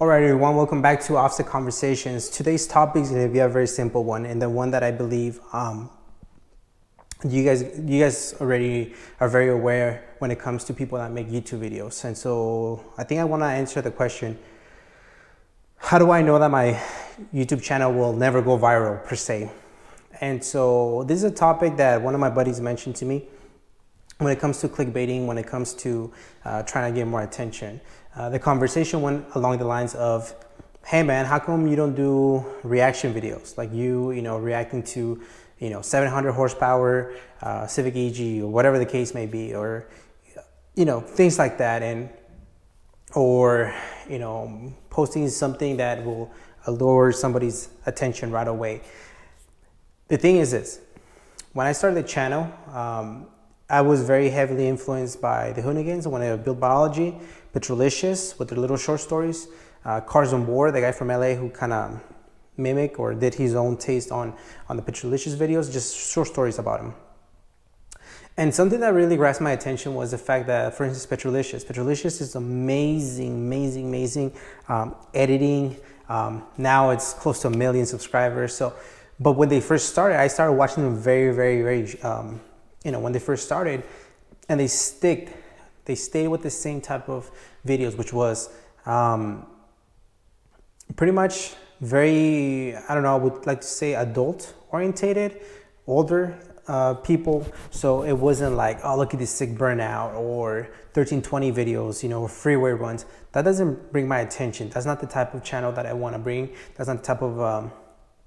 Alright everyone, welcome back to Offset Conversations. Today's topic is going to be a very simple one, and the one that I believe you guys already are very aware when it comes to people that make YouTube videos. And so I think I want to answer the question, how do I know that my YouTube channel will never go viral per se? And so this is a topic that one of my buddies mentioned to me when it comes to clickbaiting, when it comes to trying to get more attention. The conversation went along the lines of, hey man, how come you don't do reaction videos? Like you reacting to, 700 horsepower Civic EG or whatever the case may be, or, things like that. Or posting something that will allure somebody's attention right away. The thing is this, when I started the channel, I was very heavily influenced by the Hoonigans when I built biology, Petrolicious with their little short stories, Cars on Board, the guy from LA who kind of mimic or did his own taste on the Petrolicious videos, just short stories about him. And something that really grasped my attention was the fact that, for instance, Petrolicious is amazing editing. Now it's close to 1 million subscribers. But when they first started, I started watching them very when they first started, and they stayed with the same type of videos, which was pretty much very, I would like to say adult orientated, older people. So it wasn't like, oh, look at this sick burnout or 1320 videos, or freeway runs. That doesn't bring my attention. That's not the type of channel that I want to bring. That's not the type of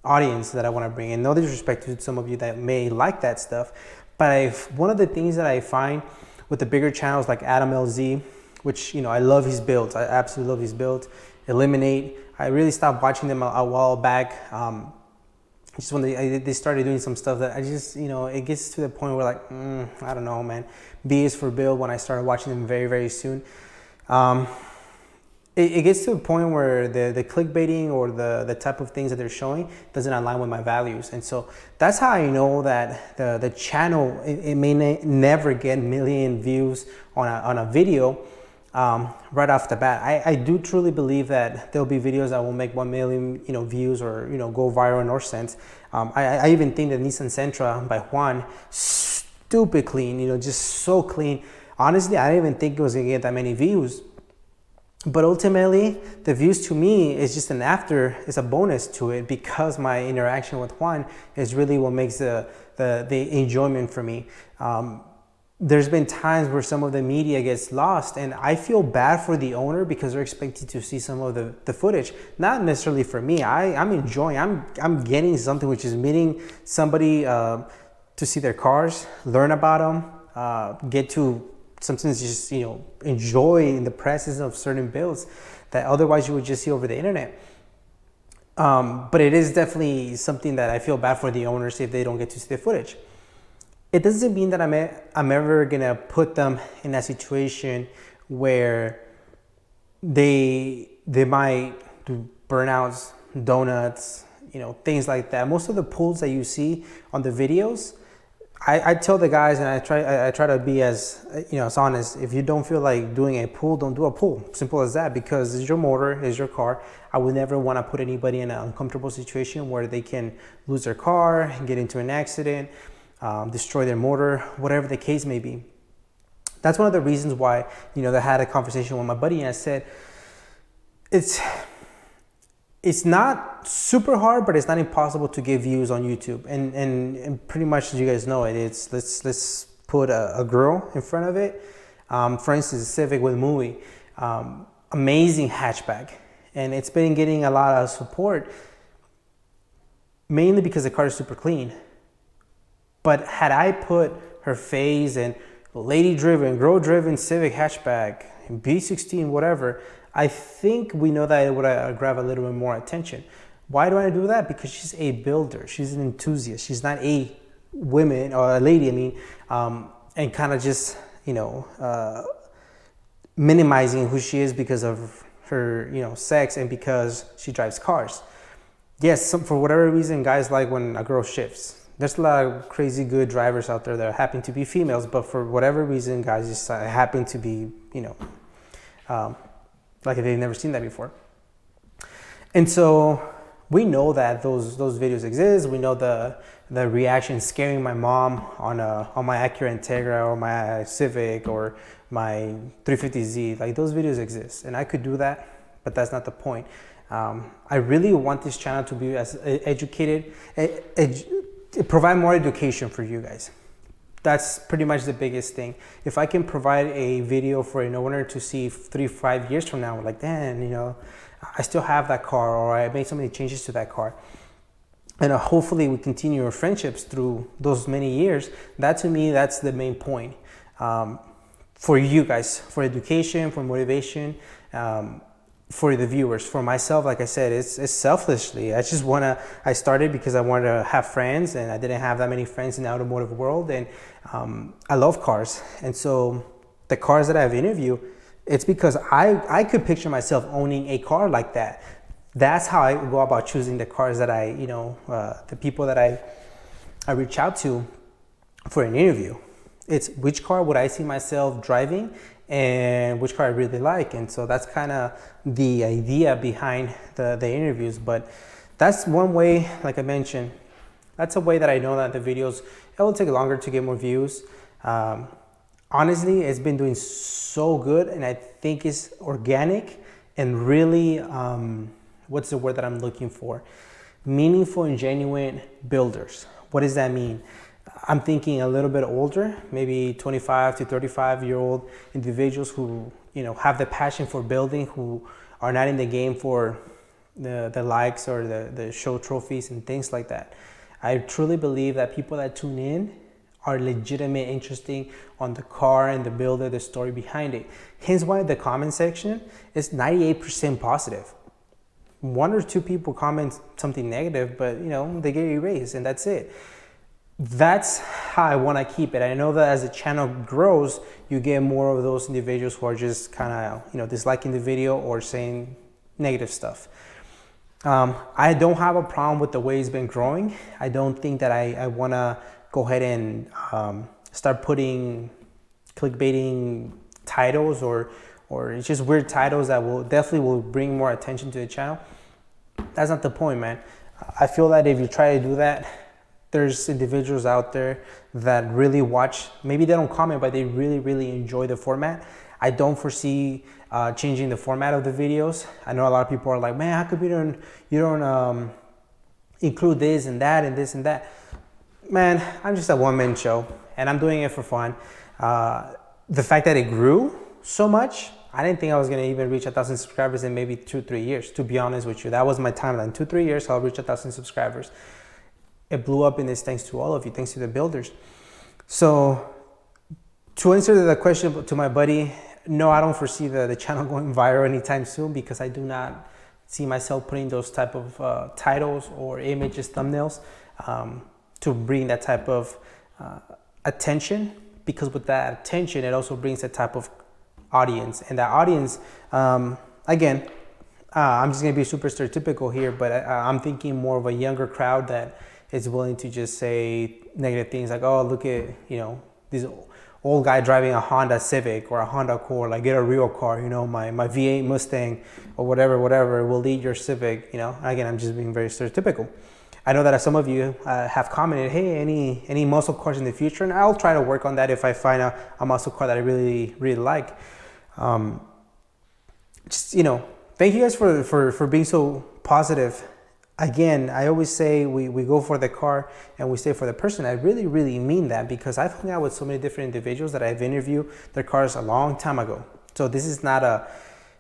audience that I want to bring. And no disrespect to some of you that may like that stuff, but one of the things that I find with the bigger channels like Adam LZ, which I love his builds, I absolutely love his builds. Eliminate, I really stopped watching them a while back. Just when they started doing some stuff that I just it gets to the point where like I don't know, man. B is for Bill. When I started watching them very soon, it gets to a point where the clickbaiting or the type of things that they're showing doesn't align with my values. And so that's how I know that the channel, it may never get 1 million views on a video right off the bat. I do truly believe that there'll be videos that will make 1 million views or go viral in our sense. I even think that Nissan Sentra by Juan, stupid clean, just so clean. Honestly, I didn't even think it was gonna get that many views. But ultimately, the views to me is just it's a bonus to it, because my interaction with Juan is really what makes the enjoyment for me. There's been times where some of the media gets lost, and I feel bad for the owner because they're expected to see some of the footage. Not necessarily for me. I'm enjoying. I'm getting something, which is meeting somebody to see their cars, learn about them, get to sometimes just enjoy in the presence of certain builds that otherwise you would just see over the internet. But it is definitely something that I feel bad for the owners if they don't get to see the footage. It doesn't mean that I'm ever gonna put them in a situation where they might do burnouts, donuts, things like that. Most of the pulls that you see on the videos, I tell the guys, and I try to be as as honest. If you don't feel like doing a pull, don't do a pull. Simple as that, because it's your motor, it's your car. I would never want to put anybody in an uncomfortable situation where they can lose their car, get into an accident, destroy their motor, whatever the case may be. That's one of the reasons why I had a conversation with my buddy, and I said it's not super hard, but it's not impossible to get views on YouTube. And pretty much, you guys know it. It's let's put a girl in front of it. For instance, a Civic with movie, amazing hatchback, and it's been getting a lot of support, mainly because the car is super clean. But had I put her face and lady driven, girl driven Civic hatchback, B16, whatever, I think we know that it would grab a little bit more attention. Why do I do that? Because she's a builder. She's an enthusiast. She's not a woman or a lady, and kind of just, minimizing who she is because of her, sex and because she drives cars. Yes, for whatever reason, guys like when a girl shifts. There's a lot of crazy good drivers out there that happen to be females, but for whatever reason, guys just happen to be, like they've never seen that before. And so we know that those videos exist. We know the reaction scaring my mom on my Acura Integra or my Civic or my 350Z. Like, those videos exist, and I could do that, but that's not the point. I really want this channel to be as educated, provide more education for you guys. That's pretty much the biggest thing. If I can provide a video for an owner to see 3-5 years from now, like, damn, you know, I still have that car, or I made so many changes to that car, and hopefully we continue our friendships through those many years. That, to me, that's the main point. For you guys, for education, for motivation, for the viewers. For myself, like I said, it's selfishly. I started because I wanted to have friends, and I didn't have that many friends in the automotive world, and I love cars. And so the cars that I've interviewed, it's because I could picture myself owning a car like that. That's how I go about choosing the cars that the people that I reach out to for an interview. It's which car would I see myself driving, and which car I really like. And so that's kind of the idea behind the interviews. But that's one way, like I mentioned, that's a way that I know that the videos, it will take longer to get more views. Honestly, it's been doing so good, and I think it's organic and really, what's the word that I'm looking for? Meaningful and genuine builders. What does that mean? I'm thinking a little bit older, maybe 25 to 35-year-old individuals who, you know, have the passion for building, who are not in the game for the likes or the show trophies and things like that. I truly believe that people that tune in are legitimate, interesting on the car and the builder, the story behind it. Hence why the comment section is 98% positive. 1 or 2 people comment something negative, but you know, they get erased and that's it. That's how I want to keep it. I know that as the channel grows, you get more of those individuals who are just kind of, you know, disliking the video or saying negative stuff. I don't have a problem with the way it's been growing. I don't think that I want to go ahead and start putting clickbaiting titles or it's just weird titles that will bring more attention to the channel. That's not the point, man. I feel that if you try to do that, there's individuals out there that really watch. Maybe they don't comment, but they really, really enjoy the format. I don't foresee changing the format of the videos. I know a lot of people are like, man, how come you don't include this and that and this and that? Man, I'm just a one-man show, and I'm doing it for fun. The fact that it grew so much, I didn't think I was gonna even reach 1,000 subscribers in maybe 2-3 years, to be honest with you. That was my timeline. 2-3 years, I'll reach 1,000 subscribers. It blew up, and it's thanks to all of you, thanks to the builders. So to answer the question to my buddy, no, I don't foresee the channel going viral anytime soon, because I do not see myself putting those type of titles or images, thumbnails, to bring that type of attention, because with that attention, it also brings that type of audience. And that audience, again, I'm just gonna be super stereotypical here, but I'm thinking more of a younger crowd that is willing to just say negative things like, oh, look at, you know, this old guy driving a Honda Civic or a Honda Accord, like, get a real car, you know, my V8 Mustang or whatever will lead your Civic, you know. Again, I'm just being very stereotypical. I know that some of you have commented, hey, any muscle cars in the future, and I'll try to work on that if I find a muscle car that I really, really like. Just, you know, thank you guys for being so positive. Again, I always say we go for the car and we stay for the person. I really, really mean that, because I've hung out with so many different individuals that I've interviewed their cars a long time ago. So this is not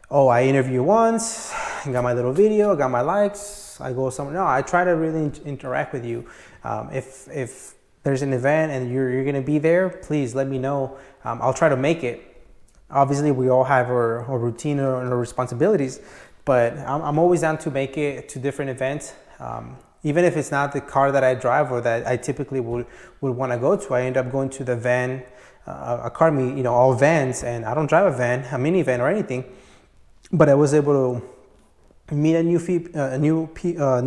I interview once, got my little video, got my likes, I go somewhere. No, I try to really interact with you. If there's an event and you're gonna be there, please let me know. I'll try to make it. Obviously, we all have our routine and our responsibilities, but I'm always down to make it to different events. Even if it's not the car that I drive or that I typically would want to go to, I end up going to the van, a car meet, you know, all vans, and I don't drive a van, a minivan or anything, but I was able to meet new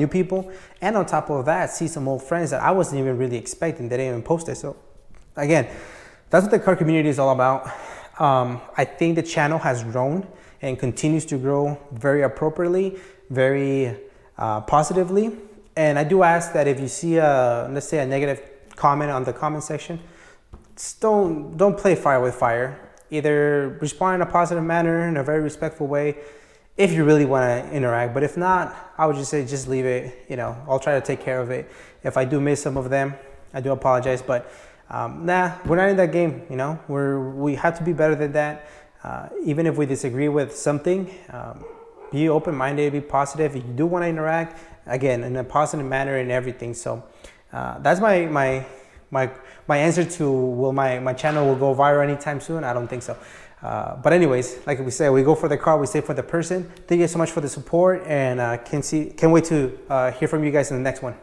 people, and on top of that, see some old friends that I wasn't even really expecting. They didn't even post it. So again, that's what the car community is all about. I think the channel has grown and continues to grow very appropriately. very positively. And I do ask that if you see let's say a negative comment on the comment section, just don't play fire with fire. Either respond in a positive manner, in a very respectful way, if you really want to interact. But if not, I would just say just leave it. I'll try to take care of it. If I do miss some of them, I do apologize. But we're not in that game. We have to be better than that. Even if we disagree with something, be open-minded, be positive. If you do want to interact, again, in a positive manner and everything. So that's my answer to will my channel will go viral anytime soon. I don't think so. But anyways, like we said, we go for the car, we stay for the person. Thank you so much for the support, and can't wait to hear from you guys in the next one.